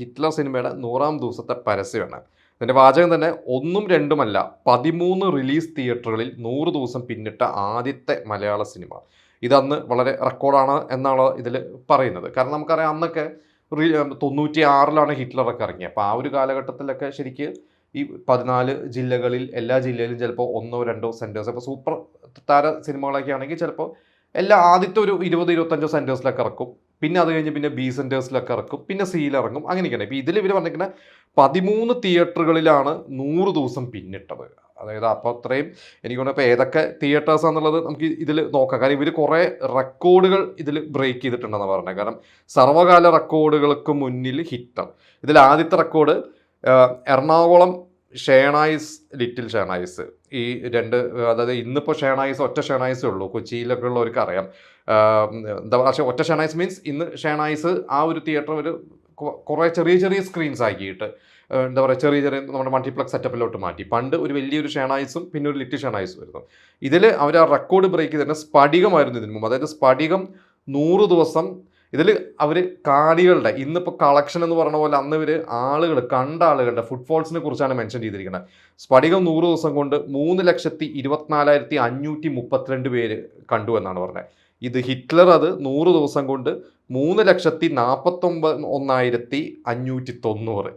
Hitler സിനിമയുടെ 100-ാം ദിവസത്തെ പരസ്യമാണ്. ഇതിൻ്റെ വാചകം തന്നെ ഒന്നും രണ്ടുമല്ല 13 റിലീസ് തിയേറ്ററുകളിൽ 100 ദിവസം പിന്നിട്ട ആദ്യത്തെ മലയാള സിനിമ. ഇതന്ന് വളരെ റെക്കോർഡാണ് എന്നാണ് ഇതിൽ പറയുന്നത്. കാരണം നമുക്കറിയാം അന്നൊക്കെ 96-ലാണ് ഹിറ്റ്ലറൊക്കെ ഇറങ്ങിയത്. അപ്പോൾ ആ ഒരു കാലഘട്ടത്തിലൊക്കെ ശരിക്ക് ഈ 14 ജില്ലകളിൽ എല്ലാ ജില്ലയിലും ചിലപ്പോൾ 1-2 സെൻറ്റേഴ്സ്, അപ്പോൾ സൂപ്പർ താര സിനിമകളൊക്കെ ആണെങ്കിൽ ചിലപ്പോൾ ആദ്യത്തെ ഒരു 20-25 സെൻറ്റേഴ്സിലൊക്കെ ഇറക്കും. പിന്നെ അത് കഴിഞ്ഞ് പിന്നെ ബി സെൻറ്റേഴ്സിലൊക്കെ ഇറക്കും, പിന്നെ സിയിൽ ഇറങ്ങും, അങ്ങനെയൊക്കെയാണ്. ഇപ്പോൾ ഇതിൽ ഇവർ പറഞ്ഞിരിക്കുന്നത് 13 തിയേറ്ററുകളിലാണ് 100 ദിവസം പിന്നിട്ടത്. അതായത് അപ്പോൾ അത്രയും എനിക്ക് തോന്നുന്നു. ഇപ്പോൾ ഏതൊക്കെ തിയേറ്റേഴ്സാണെന്നുള്ളത് നമുക്ക് ഇതിൽ നോക്കാം. കാരണം ഇവർ കുറേ റെക്കോർഡുകൾ ഇതിൽ ബ്രേക്ക് ചെയ്തിട്ടുണ്ടെന്ന് പറഞ്ഞത്. കാരണം സർവ്വകാല റെക്കോർഡുകൾക്ക് മുന്നിൽ ഹിറ്റർ. ഇതിൽ ആദ്യത്തെ റെക്കോർഡ് എറണാകുളം ഷേണായിസ്, ലിറ്റിൽ ഷേണായിസ്, ഈ രണ്ട്, അതായത് ഇന്നിപ്പോൾ ഷേണായിസ് ഒറ്റ ഷേണായിസേ ഉള്ളൂ. കൊച്ചിയിലൊക്കെ ഉള്ളവർക്ക് അറിയാം. എന്താ പക്ഷേ ഒറ്റ ഷേണായിസ് മീൻസ് ഇന്ന് ഷേണായിസ് ആ ഒരു തിയേറ്റർ ഒരു കുറേ ചെറിയ ചെറിയ സ്ക്രീൻസ് ആക്കിയിട്ട് എന്താ പറയുക, ചെറിയ ചെറിയ നമ്മുടെ മൾട്ടിപ്ലക്സ് സെറ്റപ്പിലോട്ട് മാറ്റി. പണ്ട് ഒരു വലിയൊരു ഷേണായിസും പിന്നെ ഒരു ലിറ്റിൽ ഷേണായിസും വരുന്നു. ഇതിൽ അവർ ആ റെക്കോർഡ് ബ്രേക്ക് ചെയ്ത് തന്നെ സ്ഫടികമായിരുന്നു ഇതിനു മുമ്പ്. അതായത് സ്ഫടികം 100 ദിവസം. ഇതിൽ അവർ കാണികളുടെ ഇന്നിപ്പോൾ കളക്ഷൻ എന്ന് പറഞ്ഞ പോലെ അന്ന് ഇവർ കണ്ട ആളുകളുടെ ഫുട്ഫോൾസിനെ കുറിച്ചാണ് മെൻഷൻ ചെയ്തിരിക്കുന്നത്. സ്ഫടികം 100 ദിവസം കൊണ്ട് 3,24,532 പേര് കണ്ടു എന്നാണ് പറഞ്ഞത്. ഇത് ഹിറ്റ്ലർ അത് 100 ദിവസം കൊണ്ട് 3,49,590.